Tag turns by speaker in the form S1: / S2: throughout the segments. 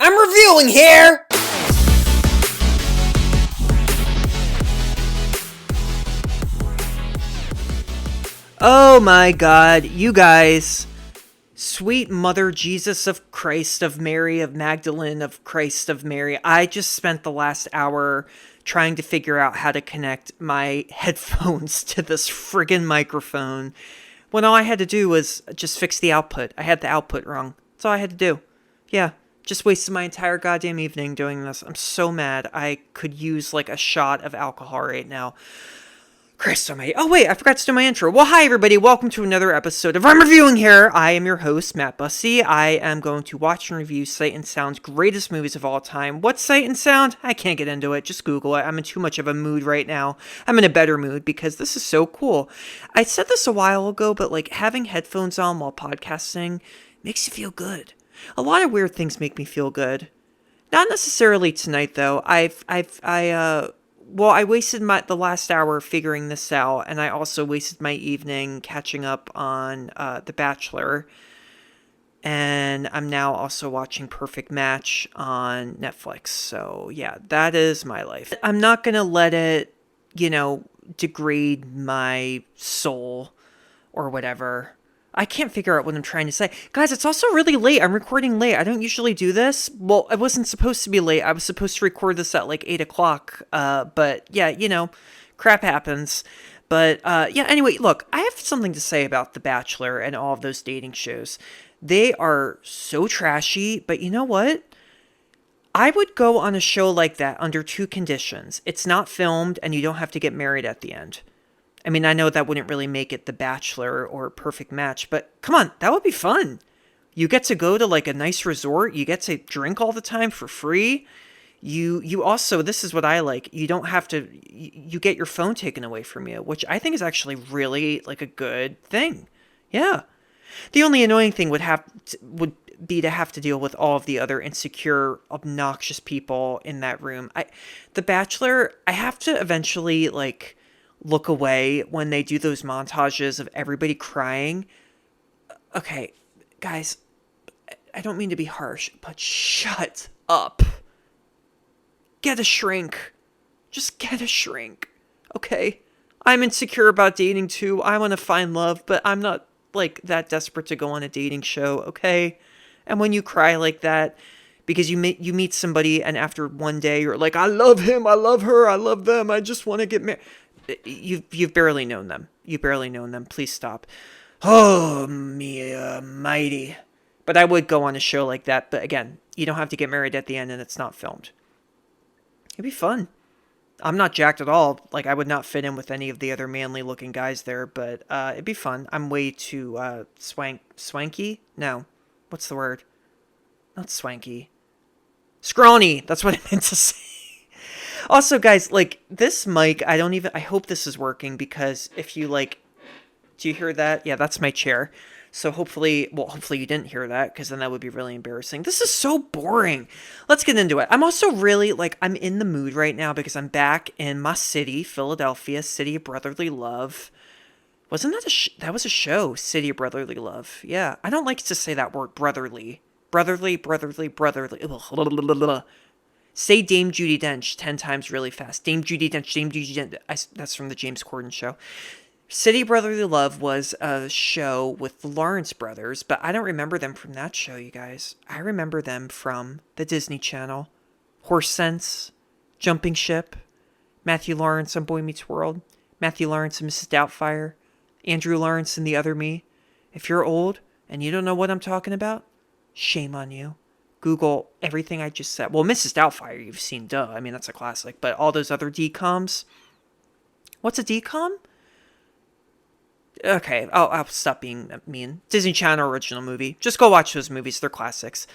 S1: I'm reviewing here! Oh my god, you guys. Sweet Mother Jesus of Christ, of Mary, of Magdalene, of Christ, of Mary. I just spent the last hour trying to figure out how to connect my headphones to this friggin' microphone when all I had to do was just fix the output. I had the output wrong. That's all I had to do. Yeah, just wasted my entire goddamn evening doing this. I'm so mad. I could use like a shot of alcohol right now. Christ almighty. Oh wait, I forgot to do my intro. Well, hi everybody. Welcome to another episode of I'm Reviewing Here. I am your host, Matt Bussey. I am going to watch and review Sight and Sound's greatest movies of all time. What's Sight and Sound? I can't get into it. Just Google it. I'm in too much of a mood right now. I'm in a better mood because this is so cool. I said this a while ago, but like having headphones on while podcasting makes you feel good. A lot of weird things make me feel good. Not necessarily tonight though. I wasted the last hour figuring this out, and I also wasted my evening catching up on The Bachelor, and I'm now also watching Perfect Match on Netflix. So yeah, that is my life. I'm not gonna let it, degrade my soul or whatever. I can't figure out what I'm trying to say. Guys, it's also really late. I'm recording late. I don't usually do this. Well, I wasn't supposed to be late. I was supposed to record this at like 8 o'clock. But yeah, crap happens. But yeah, anyway, look, I have something to say about The Bachelor and all of those dating shows. They are so trashy, but you know what? I would go on a show like that under two conditions. It's not filmed and you don't have to get married at the end. I mean, I know that wouldn't really make it The Bachelor or Perfect Match, but come on, that would be fun. You get to go to like a nice resort. You get to drink all the time for free. You also, this is what I like. You don't have to, you get your phone taken away from you, which I think is actually really like a good thing. Yeah. The only annoying thing would be to have to deal with all of the other insecure, obnoxious people in that room. The Bachelor, I have to eventually like look away when they do those montages of everybody crying. Okay, guys, I don't mean to be harsh, but shut up. Get a shrink. Just get a shrink. Okay? I'm insecure about dating too. I want to find love, but I'm not like that desperate to go on a dating show, okay? And when you cry like that because you meet somebody and after one day you're like, I love him, I love her, I love them, I just want to get married. You've barely known them. You've barely known them. Please stop. Oh, me mighty. But I would go on a show like that. But again, you don't have to get married at the end and it's not filmed. It'd be fun. I'm not jacked at all. Like, I would not fit in with any of the other manly looking guys there. But it'd be fun. I'm way too swanky? No. What's the word? Not swanky. Scrawny. That's what I meant to say. Also, guys, like, this mic, I hope this is working, because if you, like, do you hear that? Yeah, that's my chair. So hopefully you didn't hear that, because then that would be really embarrassing. This is so boring. Let's get into it. I'm also really, like, I'm in the mood right now, because I'm back in my city, Philadelphia, City of Brotherly Love. Wasn't that that was a show, City of Brotherly Love. Yeah, I don't like to say that word, brotherly. Brotherly. Say Dame Judi Dench 10 times really fast. Dame Judi Dench. That's from the James Corden show. City Brotherly Love was a show with the Lawrence brothers, but I don't remember them from that show, you guys. I remember them from the Disney Channel. Horse Sense, Jumping Ship, Matthew Lawrence on Boy Meets World, Matthew Lawrence and Mrs. Doubtfire, Andrew Lawrence and The Other Me. If you're old and you don't know what I'm talking about, shame on you. Google everything I just said. Well, Mrs. Doubtfire, you've seen, duh. I mean, that's a classic. But all those other DComs. What's a DCom? Okay, I'll stop being mean. Disney Channel original movie. Just go watch those movies. They're classics.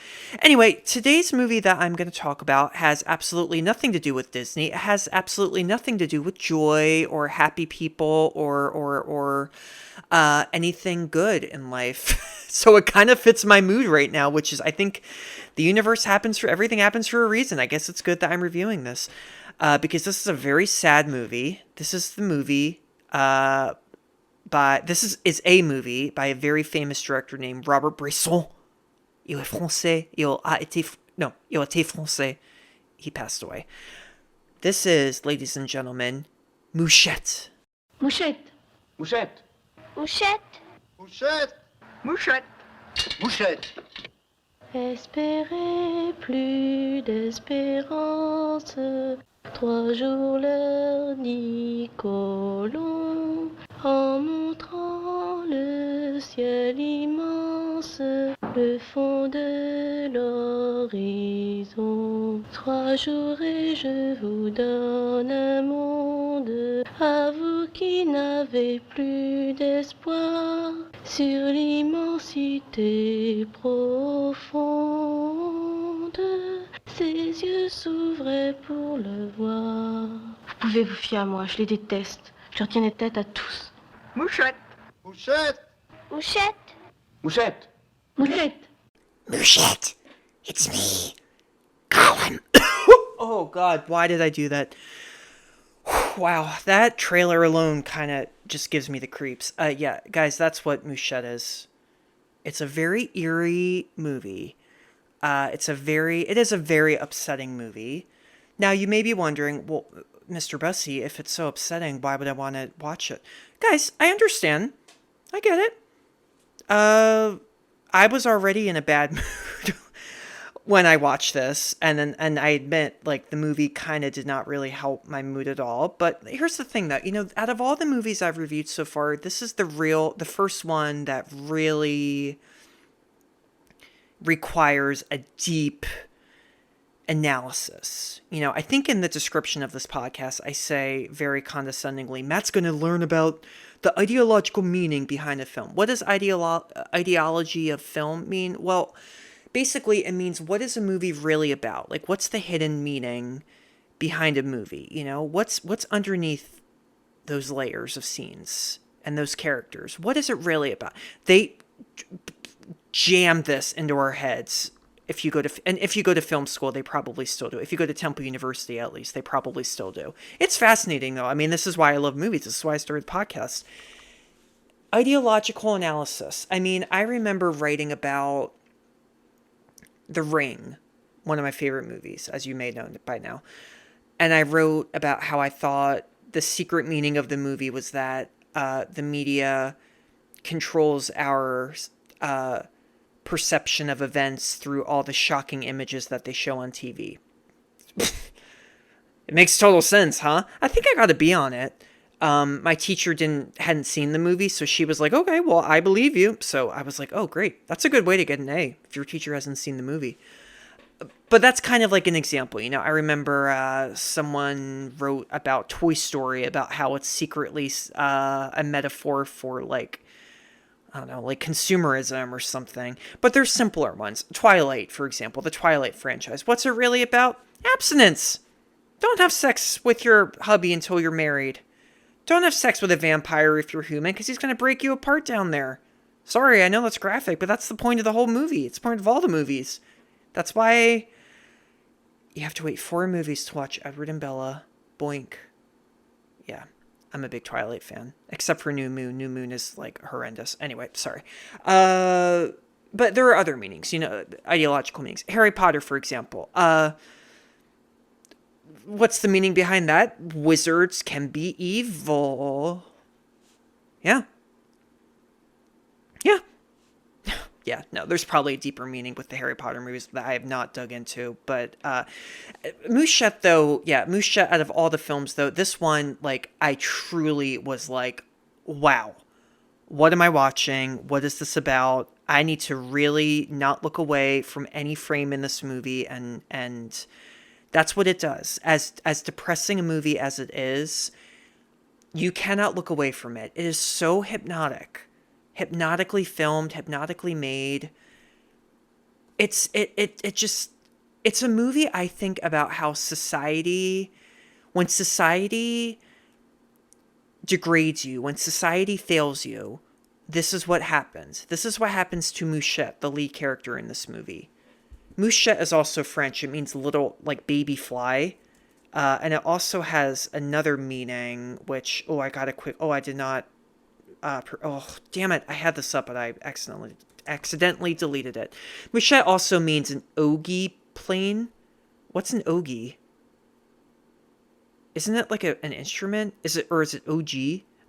S1: Anyway, today's movie that I'm going to talk about has absolutely nothing to do with Disney. It has absolutely nothing to do with joy or happy people or anything good in life. So it kind of fits my mood right now, which is, I think, the universe everything happens for a reason. I guess it's good that I'm reviewing this because this is a very sad movie. This is the movie is a movie by a very famous director named Robert Bresson. Il est français. Il a été No, il était français. He passed away. This is, ladies and gentlemen, Mouchette.
S2: Mouchette.
S3: Mouchette.
S4: Mouchette.
S3: Mouchette.
S2: Mouchette.
S3: Mouchette.
S4: Espérez plus d'espérance. 3 jours l'heure dit Colomb, en montrant le ciel immense, le fond de l'horizon. 3 jours et je vous donne un monde, à vous qui n'avez plus d'espoir, sur l'immensité profonde. Ses yeux s'ouvraient pour le voir. Vous pouvez vous fier à moi, je les déteste. Je leur tiens les têtes à tous.
S2: Mouchette.
S3: Mouchette.
S4: Mouchette.
S3: Mouchette.
S2: Mouchette.
S1: Mouchette, it's me, Colin. Oh God, why did I do that? Wow, that trailer alone kind of just gives me the creeps. Yeah, guys, that's what Mouchette is. It's a very eerie movie. It is a very upsetting movie. Now, you may be wondering, well, Mr. Bussy, if it's so upsetting, why would I want to watch it? Guys, I understand. I get it. I was already in a bad mood when I watched this, and I admit, like, the movie kind of did not really help my mood at all. But here's the thing, though. You know, out of all the movies I've reviewed so far, this is the first one that really requires a deep analysis. You know, I think in the description of this podcast, I say very condescendingly, Matt's going to learn about the ideological meaning behind a film. What does ideology of film mean? Well, basically it means, what is a movie really about? Like, what's the hidden meaning behind a movie? You know, what's underneath those layers of scenes and those characters? What is it really about? They jam this into our heads. If you go to film school, they probably still do. If you go to Temple University, at least, they probably still do. It's fascinating, though. I mean, this is why I love movies. This is why I started the podcast. Ideological analysis. I mean, I remember writing about The Ring, one of my favorite movies, as you may know by now. And I wrote about how I thought the secret meaning of the movie was that the media controls our perception of events through all the shocking images that they show on TV. It makes total sense, huh? I think I got a B on it. My teacher hadn't seen the movie, so she was like, okay, well, I believe you. So I was like, oh, great. That's a good way to get an A if your teacher hasn't seen the movie. But that's kind of like an example. You know, I remember someone wrote about Toy Story, about how it's secretly a metaphor for, like, I don't know, like consumerism or something. But there's simpler ones. Twilight, for example, the Twilight franchise. What's it really about? Abstinence. Don't have sex with your hubby until you're married. Don't have sex with a vampire if you're human, because he's going to break you apart down there. Sorry, I know that's graphic, but that's the point of the whole movie. It's the point of all the movies. That's why you have to wait 4 movies to watch Edward and Bella. Boink. Yeah. I'm a big Twilight fan, except for New Moon. New Moon is, like, horrendous. Anyway, sorry. But there are other meanings, you know, ideological meanings. Harry Potter, for example. What's the meaning behind that? Wizards can be evil. Yeah. Yeah. Yeah, no, there's probably a deeper meaning with the Harry Potter movies that I have not dug into. But Mouchette, though, yeah, Mouchette, out of all the films, though, this one, like, I truly was like, wow, what am I watching? What is this about? I need to really not look away from any frame in this movie, and that's what it does. As depressing a movie as it is, you cannot look away from it. It is so hypnotic. Hypnotically filmed, hypnotically made. It's a movie, I think, about how when society degrades you, when society fails you, this is what happens. This is what happens to Mouchette, the lead character in this movie. Mouchette is also French. It means little, like, baby fly. And it also has another meaning, which, I did not, damn it, I had this up, but I accidentally deleted it. Mouchette also means an ogie plane? What's an ogie? Isn't it like an instrument? Is it OG?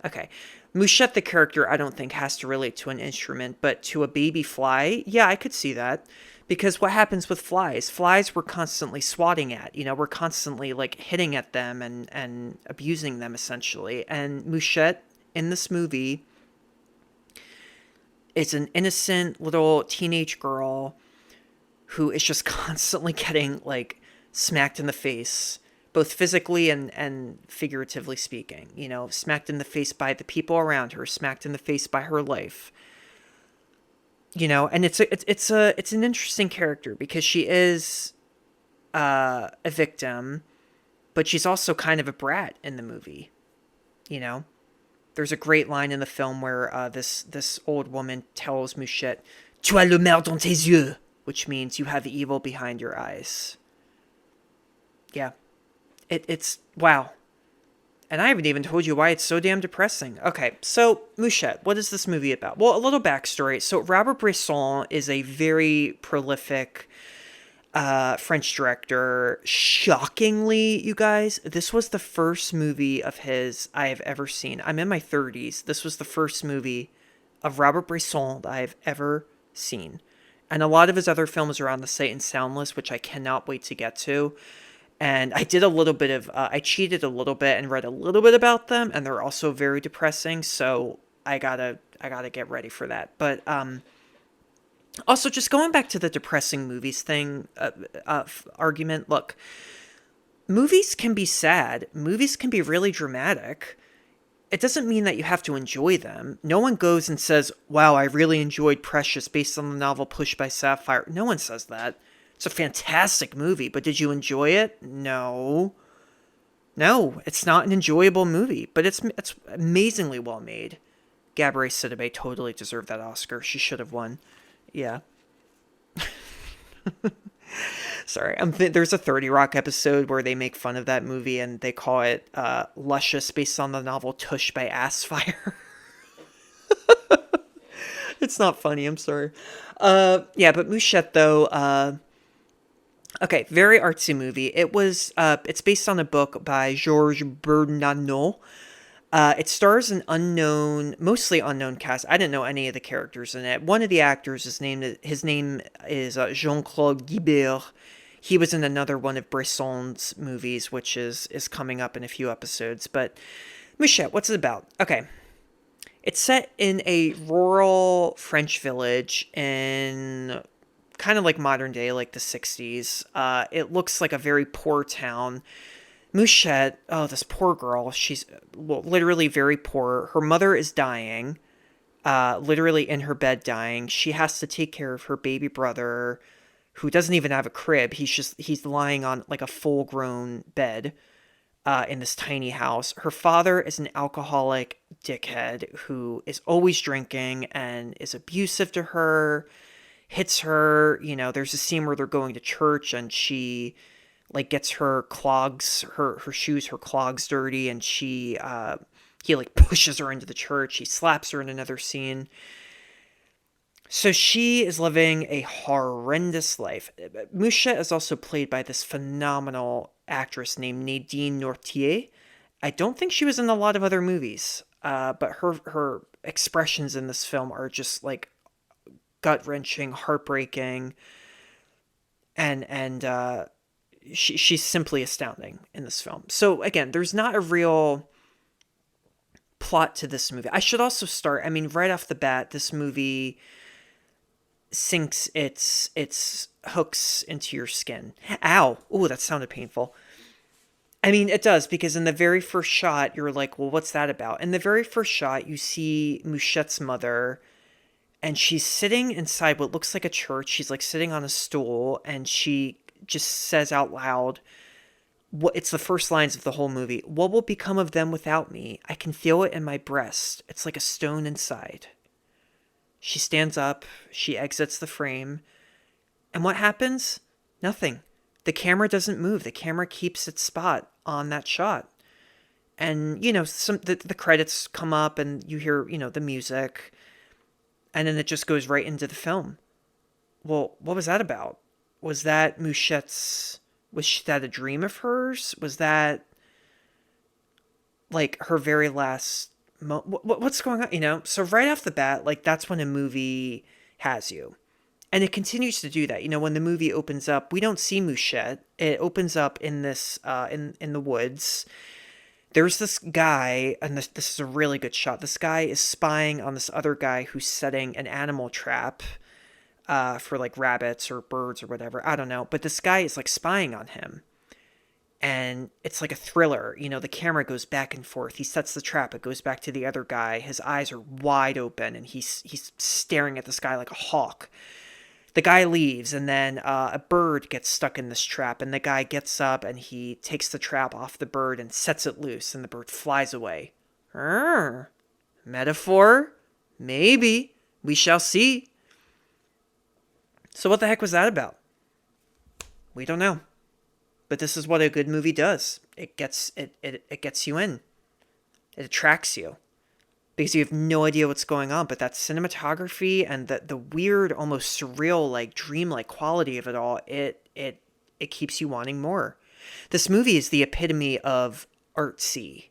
S1: Okay. Mouchette, the character, I don't think has to relate to an instrument, but to a baby fly, yeah, I could see that. Because what happens with flies? Flies we're constantly swatting at. We're constantly like hitting at them and abusing them essentially. And Mouchette in this movie is an innocent little teenage girl who is just constantly getting like smacked in the face, both physically and figuratively speaking. Smacked in the face by the people around her, smacked in the face by her life. And it's an interesting character because she is a victim, but she's also kind of a brat in the movie. There's a great line in the film where this old woman tells Mouchette, "Tu as le mal dans tes yeux," which means you have the evil behind your eyes. Yeah. It's wow. And I haven't even told you why it's so damn depressing. Okay, so Mouchette, what is this movie about? Well, a little backstory. So Robert Bresson is a very prolific French director. Shockingly, you guys, this was the first movie of his I have ever seen. I'm in my 30s. This was the first movie of Robert Bresson that I have ever seen. And a lot of his other films are on the Sight and Sound list, which I cannot wait to get to. And I did a little bit of, I cheated a little bit and read a little bit about them, and they're also very depressing, so I gotta get ready for that. But, also just going back to the depressing movies thing, argument, look, movies can be sad, movies can be really dramatic. It doesn't mean that you have to enjoy them. No one goes and says, wow, I really enjoyed Precious based on the novel Pushed by Sapphire. No one says that. It's a fantastic movie, but did you enjoy it? No. No, it's not an enjoyable movie, but it's amazingly well made. Gabrielle Sidibe totally deserved that Oscar. She should have won. Yeah. Sorry, there's a 30 Rock episode where they make fun of that movie and they call it Luscious based on the novel Tush by Assfire. It's not funny, I'm sorry. Yeah, but Mouchette, though, okay, very artsy movie. It's based on a book by Georges Bernanot. It stars an mostly unknown cast. I didn't know any of the characters in it. One of the actors his name is Jean-Claude Guibert. He was in another one of Bresson's movies, which is coming up in a few episodes. But Mouchette, what's it about? Okay. It's set in a rural French village in kind of like modern day, like the 60s. It looks like a very poor town. Mouchette, oh, this poor girl, she's literally very poor. Her mother is dying, literally in her bed dying. She has to take care of her baby brother, who doesn't even have a crib. He's lying on like a full-grown bed in this tiny house. Her father is an alcoholic dickhead who is always drinking and is abusive to her, hits her. There's a scene where they're going to church and she like gets her clogs, her shoes, her clogs dirty, and he like pushes her into the church. He slaps her in another scene. So she is living a horrendous life. Mouchette is also played by this phenomenal actress named Nadine Nortier. I don't think she was in a lot of other movies, but her expressions in this film are just like gut-wrenching, heartbreaking, and she's simply astounding in this film. So again, there's not a real plot to this movie. I should also start, right off the bat, this movie sinks its hooks into your skin. Ow. Ooh, that sounded painful. It does, because in the very first shot, you're like, well, what's that about? In the very first shot, you see Mouchette's mother, and she's sitting inside what looks like a church. She's like sitting on a stool, and she just says out loud, it's the first lines of the whole movie. What will become of them without me? I can feel it in my breast. It's like a stone inside. She stands up, she exits the frame, and what happens? Nothing. The camera doesn't move. The camera keeps its spot on that shot. And, the credits come up and you hear, the music, and then it just goes right into the film. Well, what was that about? Was that Mouchette's, was that a dream of hers? Was that like her very last what's going on, So right off the bat, like that's when a movie has you. And it continues to do that. When the movie opens up, we don't see Mouchette. It opens up in this in the woods. There's this guy, and this is a really good shot. This guy is spying on this other guy who's setting an animal trap for like rabbits or birds or whatever. I don't know. But this guy is like spying on him. And it's like a thriller. The camera goes back and forth. He sets the trap. It goes back to the other guy. His eyes are wide open, and he's staring at this guy like a hawk. The guy leaves, and then a bird gets stuck in this trap, and the guy gets up, and he takes the trap off the bird and sets it loose, and the bird flies away. Metaphor? Maybe. We shall see. So what the heck was that about? We don't know. But this is what a good movie does. It gets you in. It attracts you. Because you have no idea what's going on, but that cinematography and the weird, almost surreal, like dreamlike quality of it all, it keeps you wanting more. This movie is the epitome of artsy.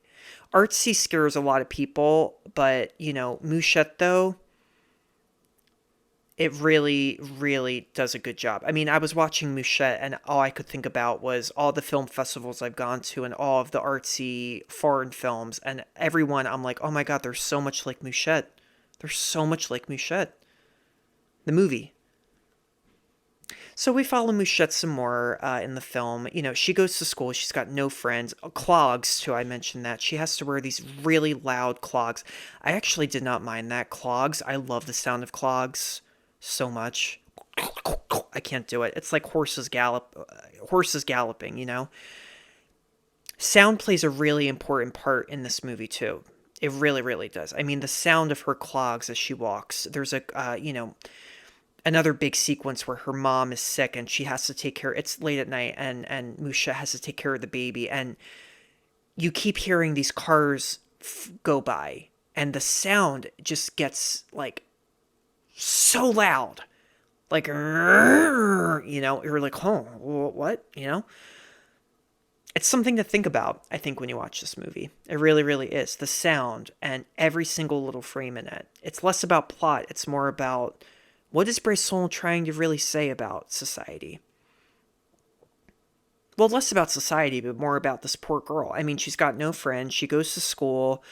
S1: Artsy scares a lot of people, but Mouchette though, it really, really does a good job. I mean, I was watching Mouchette, and all I could think about was all the film festivals I've gone to and all of the artsy foreign films. And everyone, I'm like, oh my God, they're so much like Mouchette. They're so much like Mouchette. The movie. So we follow Mouchette some more in the film. She goes to school. She's got no friends. Clogs, too, I mentioned that. She has to wear these really loud clogs. I actually did not mind that. Clogs. I love the sound of clogs so much. I can't do it. It's like horses galloping, Sound plays a really important part in this movie too. It really, really does. I mean, the sound of her clogs as she walks. There's another big sequence where her mom is sick and she has to take care. It's late at night, and Musha has to take care of the baby, and you keep hearing these cars go by, and the sound just gets like so loud, like, you're like, oh, what, It's something to think about, I think, when you watch this movie. It really, really is. The sound and every single little frame in it. It's less about plot. It's more about what is Bresson trying to really say about society. Well, less about society, but more about this poor girl. I mean, she's got no friends. She goes to school.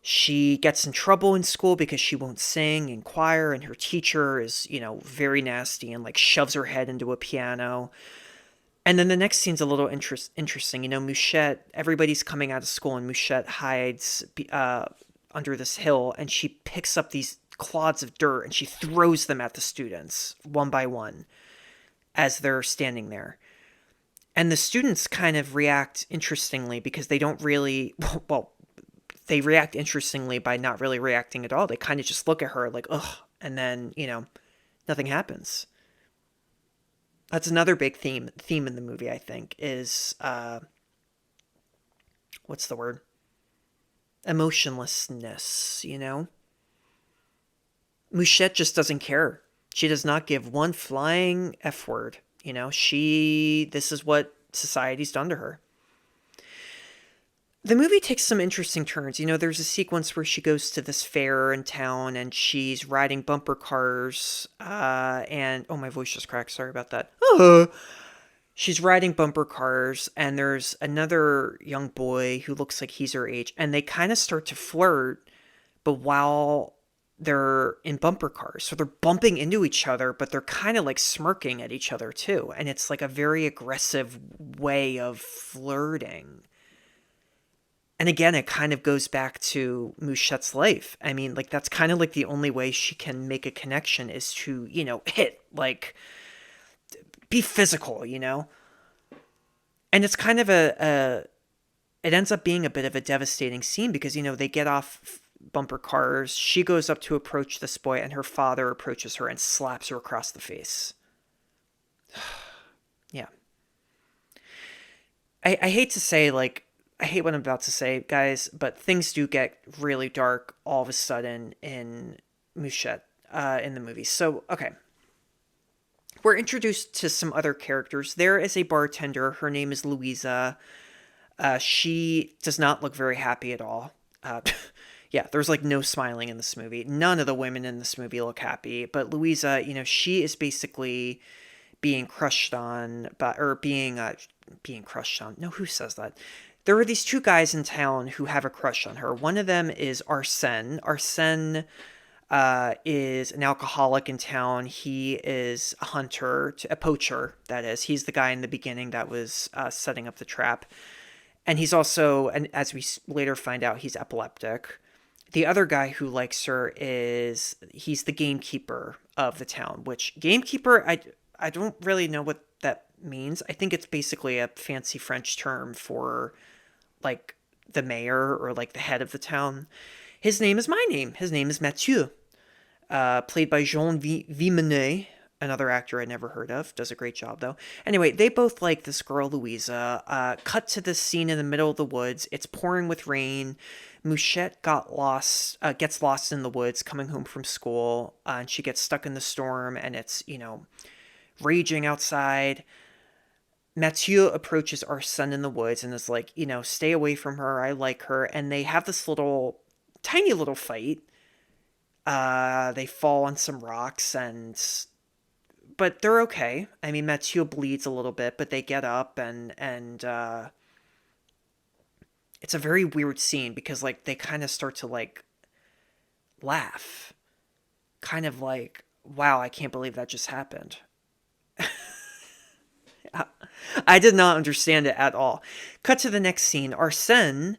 S1: She gets in trouble in school because she won't sing in choir, and her teacher is, very nasty and like shoves her head into a piano. And then the next scene's a little interesting. Mouchette, everybody's coming out of school, and Mouchette hides under this hill, and she picks up these clods of dirt and she throws them at the students one by one as they're standing there. And the students kind of react interestingly because they don't really, they react interestingly by not really reacting at all. They kind of just look at her like, ugh, and then, nothing happens. That's another big theme in the movie, I think, is, what's the word? Emotionlessness, Mouchette just doesn't care. She does not give one flying F word. This is what society's done to her. The movie takes some interesting turns. There's a sequence where she goes to this fair in town and she's riding bumper cars. And my voice just cracked. Sorry about that. She's riding bumper cars, and there's another young boy who looks like he's her age, and they kind of start to flirt, but while they're in bumper cars. So they're bumping into each other, but they're kind of like smirking at each other too. And it's like a very aggressive way of flirting. And again, it kind of goes back to Mouchette's life. I mean, like, that's kind of like the only way she can make a connection is to, hit, like, be physical, And it's kind of it ends up being a bit of a devastating scene because, they get off bumper cars. She goes up to approach this boy, and her father approaches her and slaps her across the face. Yeah. I hate to say, like, I hate what I'm about to say, guys, but things do get really dark all of a sudden in Mouchette, in the movie. So, okay. we're introduced to some other characters. There is a bartender. Her name is Louisa. She does not look very happy at all. Yeah, there's like no smiling in this movie. None of the women in this movie look happy. But Louisa, she is basically being crushed on, being crushed on. No, who says that? There are these two guys in town who have a crush on her. One of them is Arsène. Arsène is an alcoholic in town. He is a hunter, a poacher, that is. He's the guy in the beginning that was setting up the trap. And he's also, and as we later find out, he's epileptic. The other guy who likes her he's the gamekeeper of the town, which gamekeeper, I don't really know what that means. I think it's basically a fancy French term for like the mayor or like the head of the town. His name is my name. His name is Mathieu, played by Jean Vimenet, another actor I never heard of. Does a great job, though. Anyway, they both like this girl, Louisa. Cut to this scene in the middle of the woods. It's pouring with rain. Mouchette gets lost in the woods coming home from school, and she gets stuck in the storm, and it's, raging outside. Mathieu approaches Arsène in the woods and is like, stay away from her. I like her. And they have this tiny little fight. They fall on some rocks but they're okay. I mean, Mathieu bleeds a little bit, but they get up and it's a very weird scene because like they kind of start to like laugh. Kind of like, wow, I can't believe that just happened. I did not understand it at all. Cut to the next scene. Arsène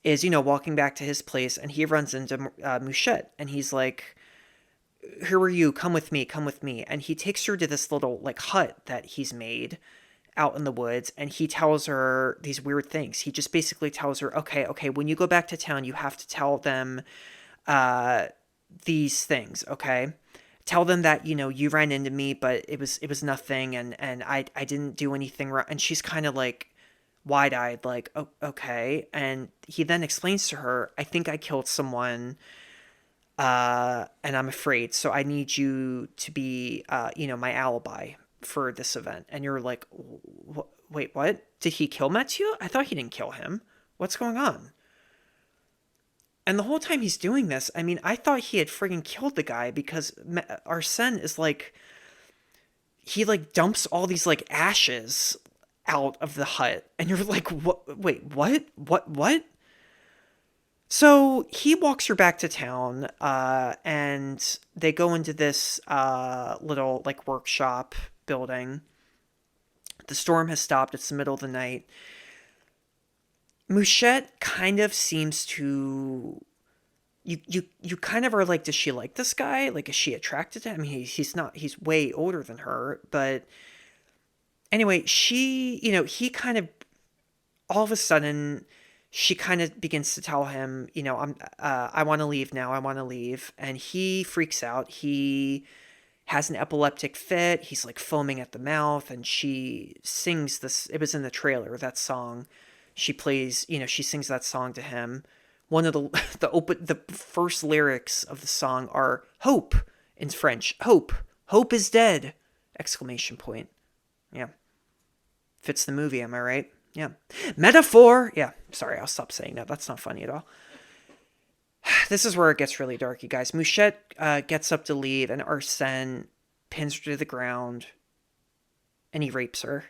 S1: is, walking back to his place, and he runs into Mouchette, and he's like, who are you? Come with me, come with me. And he takes her to this little, like, hut that he's made out in the woods, and he tells her these weird things. He just basically tells her, okay, when you go back to town, you have to tell them these things, okay? Tell them that, you ran into me, but it was nothing, and I didn't do anything wrong. And she's kind of like wide-eyed, like, oh, okay. And he then explains to her, I think I killed someone, and I'm afraid, so I need you to be, my alibi for this event. And you're like, wait, what? Did he kill Mathieu? I thought he didn't kill him. What's going on? And the whole time he's doing this, I mean, I thought he had friggin' killed the guy because Arsène is like, he like dumps all these like ashes out of the hut. And you're like, what? Wait, what? So he walks her back to town, and they go into this little like workshop building. The storm has stopped. It's the middle of the night. Mouchette kind of seems to... You kind of are like, does she like this guy? Like, is she attracted to him? I mean, he's not... He's way older than her, but... Anyway, he kind of... All of a sudden, she kind of begins to tell him, I want to leave now. I want to leave. And he freaks out. He has an epileptic fit. He's like foaming at the mouth. And she sings this... It was in the trailer, that song. She plays, she sings that song to him. One of the first lyrics of the song are hope in French. Hope is dead! Exclamation point. Yeah. Fits the movie, am I right? Yeah. Metaphor! Yeah, sorry, I'll stop saying that. That's not funny at all. This is where it gets really dark, you guys. Mouchette gets up to leave, and Arsène pins her to the ground, and he rapes her.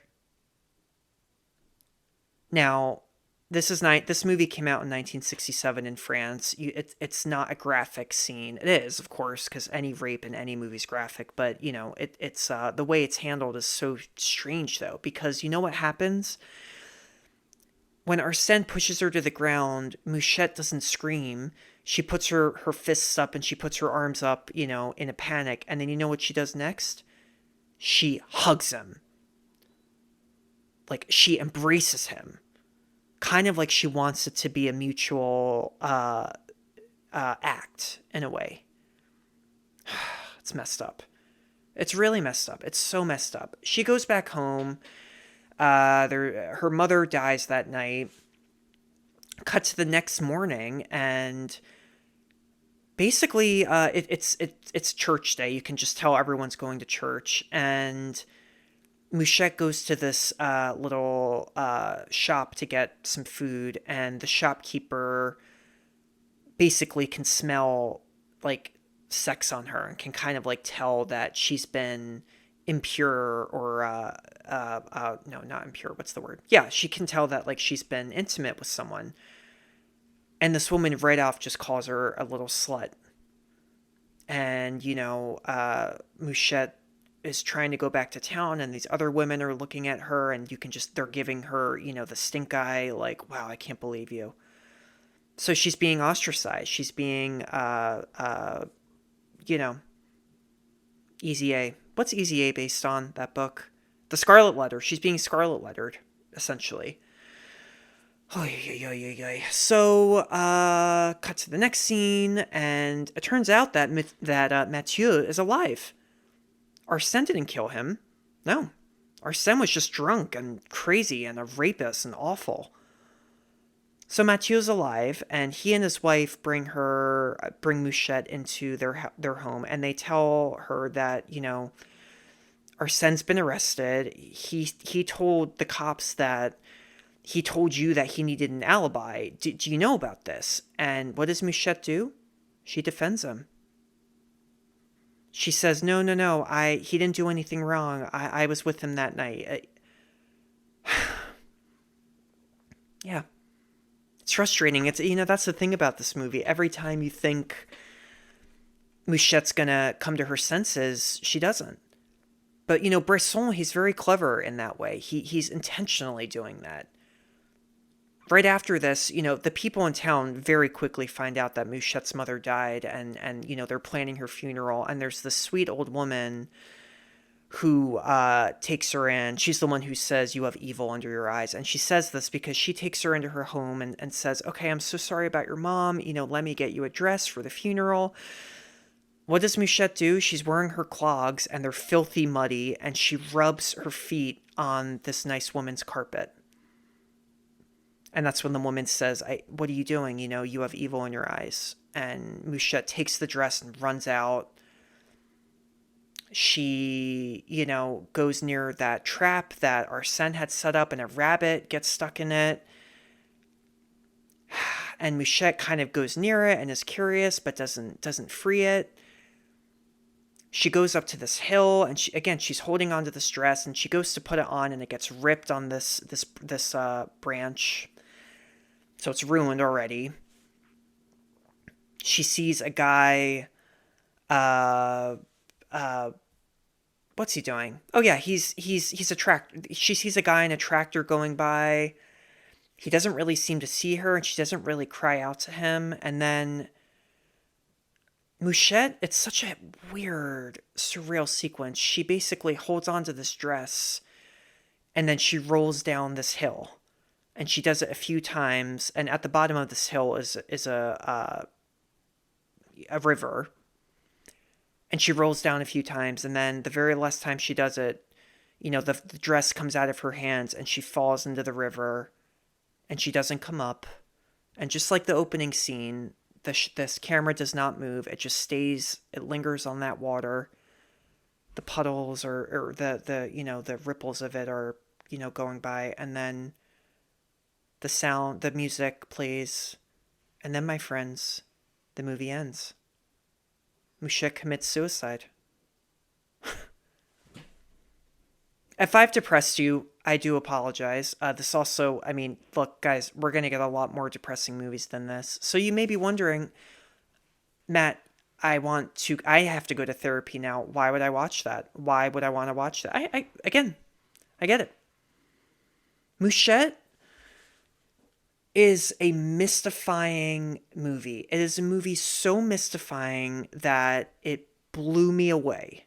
S1: Now, this movie came out in 1967 in France. It's not a graphic scene. It is, of course, because any rape in any movie is graphic. But it's the way it's handled is so strange, though, because you know what happens when Arsène pushes her to the ground. Mouchette doesn't scream. She puts her fists up and she puts her arms up, in a panic. And then you know what she does next? She hugs him. Like, she embraces him. Kind of like she wants it to be a mutual act, in a way. It's messed up. It's really messed up. It's so messed up. She goes back home. Her mother dies that night. Cut to the next morning, and basically, it's church day. You can just tell everyone's going to church, and Mouchette goes to this little shop to get some food, and the shopkeeper basically can smell like sex on her and can kind of like tell that she's been impure or no, not impure. What's the word? Yeah, she can tell that like she's been intimate with someone. And this woman right off just calls her a little slut. And, Mouchette is trying to go back to town, and these other women are looking at her, and they're giving her, the stink eye, like, wow, I can't believe you. So she's being ostracized. She's being, Easy A. What's Easy A based on, that book? The Scarlet Letter. She's being Scarlet Lettered, essentially. So, cut to the next scene, and it turns out that Mathieu is alive. Arsène didn't kill him. No. Arsène was just drunk and crazy and a rapist and awful. So Mathieu's alive, and he and his wife bring Mouchette into their home, and they tell her that, Arsène's been arrested. He told the cops that he told you that he needed an alibi. Do you know about this? And what does Mouchette do? She defends him. She says, no, he didn't do anything wrong. I was with him that night. Yeah. It's frustrating. That's the thing about this movie. Every time you think Mouchette's gonna come to her senses, she doesn't. But, Bresson, he's very clever in that way. He's intentionally doing that. Right after this, the people in town very quickly find out that Mouchette's mother died, and they're planning her funeral. And there's this sweet old woman who takes her in. She's the one who says, you have evil under your eyes. And she says this because she takes her into her home and says, okay, I'm so sorry about your mom. Let me get you a dress for the funeral. What does Mouchette do? She's wearing her clogs, and they're filthy muddy, and she rubs her feet on this nice woman's carpet. And that's when the woman says, what are you doing? You have evil in your eyes. And Mouchette takes the dress and runs out. She, goes near that trap that Arsène had set up, and a rabbit gets stuck in it. And Mouchette kind of goes near it and is curious, but doesn't free it. She goes up to this hill, and she's holding onto this dress, and she goes to put it on, and it gets ripped on this branch. So it's ruined already. She sees a guy, what's he doing? Oh yeah, he's a tractor. She sees a guy in a tractor going by. He doesn't really seem to see her, and she doesn't really cry out to him. And then Mouchette, it's such a weird, surreal sequence. She basically holds onto this dress, and then she rolls down this hill. And she does it a few times, and at the bottom of this hill is a river. And she rolls down a few times, and then the very last time she does it, the dress comes out of her hands, and she falls into the river, and she doesn't come up. And just like the opening scene, this camera does not move. It just stays. It lingers on that water. The puddles or the ripples of it are going by, and then the music plays, and then, my friends, the movie ends. Mouchette commits suicide. If I've depressed you, I do apologize. This also, look, guys, we're going to get a lot more depressing movies than this. So you may be wondering, Matt, I have to go to therapy now. Why would I watch that? Why would I want to watch that? I get it. Mouchette is a mystifying movie. It is a movie so mystifying that it blew me away.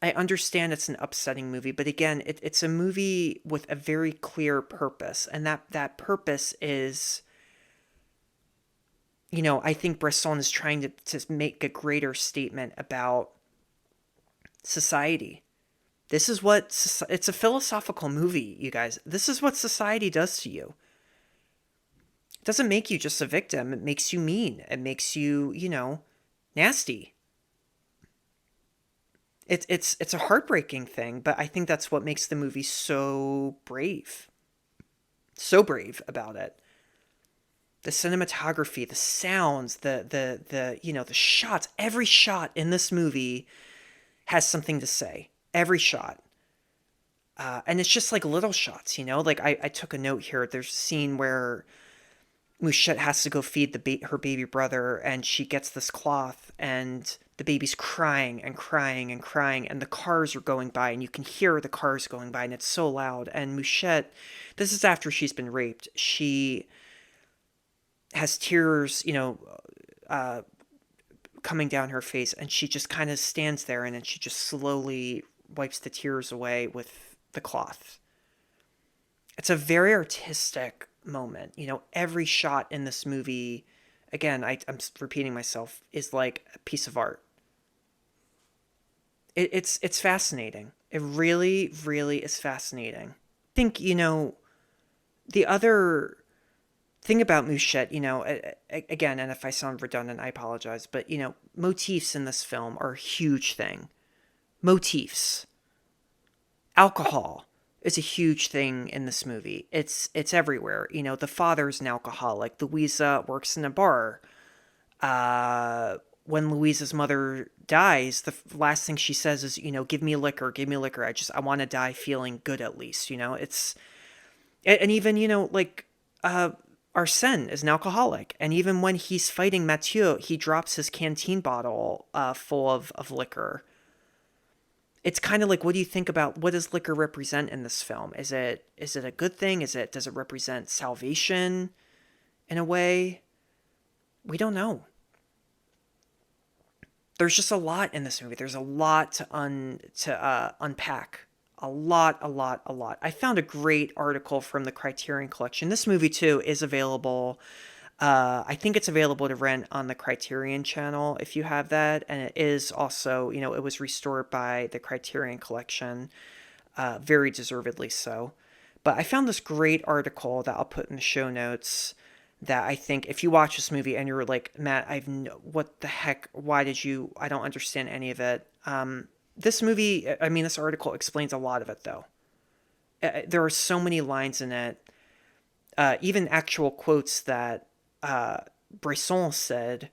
S1: I understand it's an upsetting movie, but again, it's a movie with a very clear purpose, and that purpose is, I think Bresson is trying to make a greater statement about society. It's a philosophical movie, you guys. This is what society does to you. It doesn't make you just a victim. It makes you mean. It makes you, nasty. It's a heartbreaking thing, but I think that's what makes the movie so brave. So brave about it. The cinematography, the sounds, the shots. Every shot in this movie has something to say. Every shot. And it's just like little shots, Like I took a note here. There's a scene where Mouchette has to go feed her baby brother, and she gets this cloth, and the baby's crying and crying and crying, and the cars are going by, and you can hear the cars going by, and it's so loud. And Mouchette, this is after she's been raped. She has tears, coming down her face, and she just kind of stands there, and then she just slowly wipes the tears away with the cloth. It's a very artistic moment. Every shot in this movie, again, I'm repeating myself, is like a piece of art. It's fascinating. It really, really is fascinating. I think, the other thing about Mouchette, again, and if I sound redundant, I apologize, but, motifs in this film are a huge thing. Motifs. Alcohol is a huge thing in this movie. It's everywhere. The father's an alcoholic. Louisa works in a bar. When Louisa's mother dies, the last thing she says is, give me liquor, give me liquor. I want to die feeling good at least, It's, and even, like, Arsène is an alcoholic. And even when he's fighting Mathieu, he drops his canteen bottle full of liquor. It's kind of like, what do you think about, what does liquor represent in this film? Is it a good thing? Does it represent salvation in a way? We don't know. There's just a lot in this movie. There's a lot to unpack. A lot. I found a great article from the Criterion Collection. This movie, too, is available. I think it's available to rent on the Criterion channel if you have that. And it is also, it was restored by the Criterion Collection, very deservedly so. But I found this great article that I'll put in the show notes that I think if you watch this movie and you're like, Matt, what the heck? Why did you? I don't understand any of it. This movie, this article explains a lot of it, though. There are so many lines in it, even actual quotes that Bresson said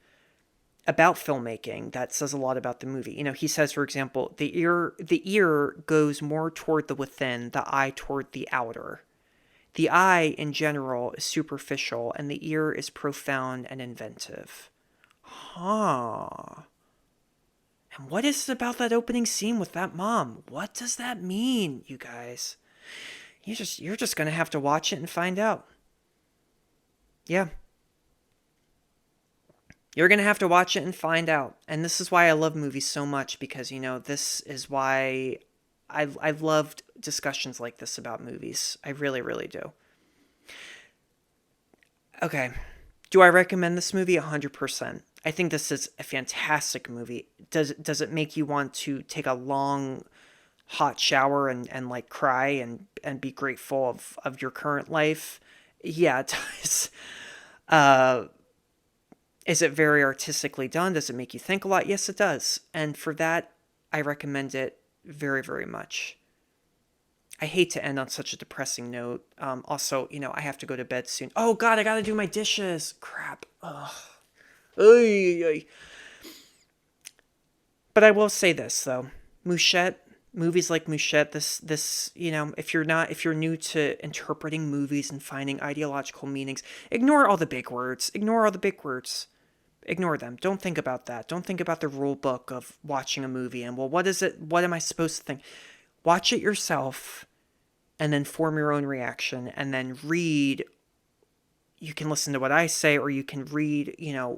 S1: about filmmaking that says a lot about the movie. He says, for example, the ear goes more toward the within, the eye toward the outer. The eye, in general, is superficial, and the ear is profound and inventive. Huh. And what is it about that opening scene with that mom? What does that mean, you guys? You're just going to have to watch it and find out. Yeah. You're going to have to watch it and find out. And this is why I love movies so much, because, this is why I've loved discussions like this about movies. I really, really do. Okay. Do I recommend this movie? 100%. I think this is a fantastic movie. Does it make you want to take a long, hot shower and like cry and be grateful of your current life? Yeah, it does. Is it very artistically done? Does it make you think a lot? Yes, it does. And for that, I recommend it very, very much. I hate to end on such a depressing note. Also, I have to go to bed soon. Oh, God, I got to do my dishes. Crap. Ugh. Oy. But I will say this, though. Movies like Mouchette, this, if you're new to interpreting movies and finding ideological meanings, ignore all the big words. Ignore them. Don't think about that. Don't think about the rule book of watching a movie and, well, what is it? What am I supposed to think? Watch it yourself and then form your own reaction, and then read. You can listen to what I say, or you can read,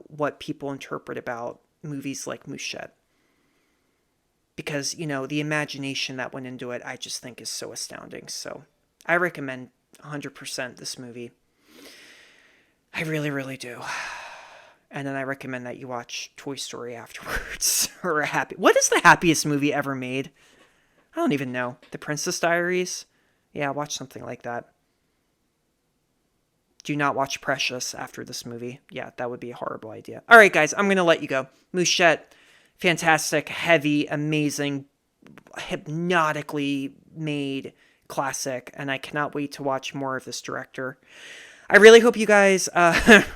S1: what people interpret about movies like Mouchette. Because, the imagination that went into it, I just think is so astounding. So I recommend 100% this movie. I really, really do. And then I recommend that you watch Toy Story afterwards. Or what is the happiest movie ever made? I don't even know. The Princess Diaries? Yeah, watch something like that. do not watch Precious after this movie. Yeah, that would be a horrible idea. All right, guys, I'm going to let you go. Mouchette, fantastic, heavy, amazing, hypnotically made classic, and I cannot wait to watch more of this director. I really hope you guys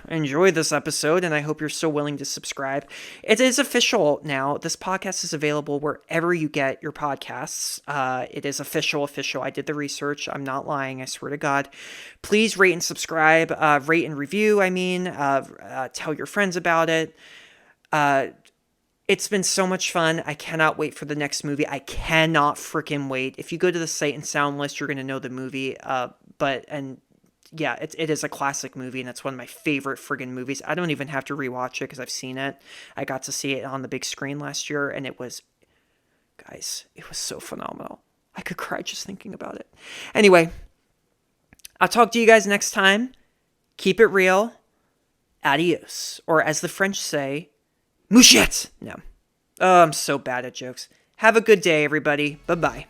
S1: enjoyed this episode, and I hope you're so willing to subscribe. It is official now. This podcast is available wherever you get your podcasts. It is official. I did the research. I'm not lying. I swear to God. Please rate and subscribe. Rate and review, tell your friends about it. It's been so much fun. I cannot wait for the next movie. I cannot freaking wait. If you go to the Sight and Sound list, you're going to know the movie. Yeah, it is a classic movie, and it's one of my favorite friggin' movies. I don't even have to rewatch it because I've seen it. I got to see it on the big screen last year, and it was so phenomenal. I could cry just thinking about it. Anyway, I'll talk to you guys next time. Keep it real. Adios. Or as the French say, mouchette. No. Oh, I'm so bad at jokes. Have a good day, everybody. Bye-bye.